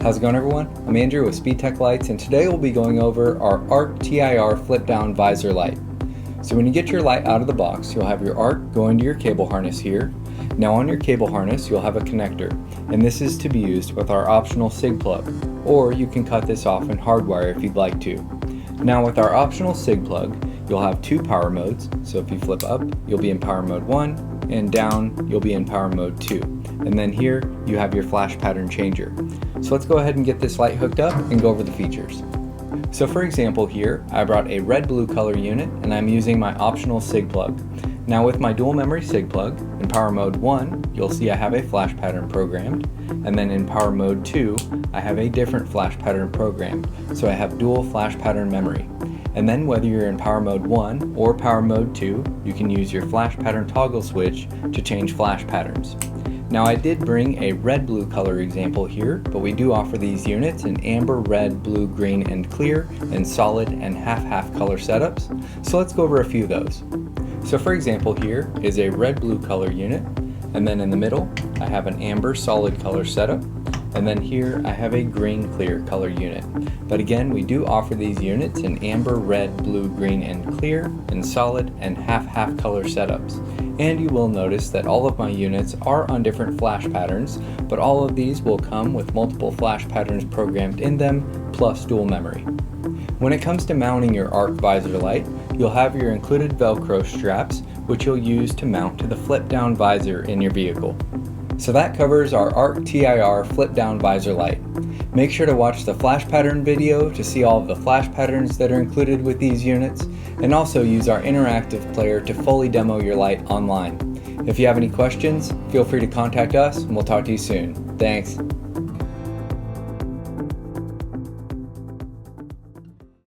How's it going, everyone? I'm Andrew with SpeedTech Lights, and today we'll be going over our Arc TIR flip down visor light. So when you get your light out of the box, you'll have your arc going to your cable harness here. Now on your cable harness, you'll have a connector, and this is to be used with our optional SIG plug, or you can cut this off and hardwire if you'd like to. Now with our optional SIG plug, you'll have two power modes. So if you flip up, you'll be in power mode 1, and down, you'll be in power mode 2. And then here, you have your flash pattern changer. So let's go ahead and get this light hooked up and go over the features. So for example here, I brought a red-blue color unit and I'm using my optional SIG plug. Now with my dual memory SIG plug, in power mode 1, you'll see I have a flash pattern programmed, and then in power mode 2, I have a different flash pattern programmed, so I have dual flash pattern memory. And then whether you're in power mode 1 or power mode 2, you can use your flash pattern toggle switch to change flash patterns. Now I did bring a red-blue color example here, but we do offer these units in amber, red, blue, green, and clear, and solid and half-half color setups. So let's go over a few of those. So for example here is a red-blue color unit, and then in the middle I have an amber solid color setup, and then here I have a green clear color unit. But again, we do offer these units in amber, red, blue, green, and clear, and solid and half-half color setups. And you will notice that all of my units are on different flash patterns, but all of these will come with multiple flash patterns programmed in them, plus dual memory. When it comes to mounting your arc visor light, you'll have your included Velcro straps, which you'll use to mount to the flip down visor in your vehicle. So that covers our Arc TIR flip down visor light. Make sure to watch the flash pattern video to see all of the flash patterns that are included with these units, and also use our interactive player to fully demo your light online. If you have any questions, feel free to contact us and we'll talk to you soon. Thanks.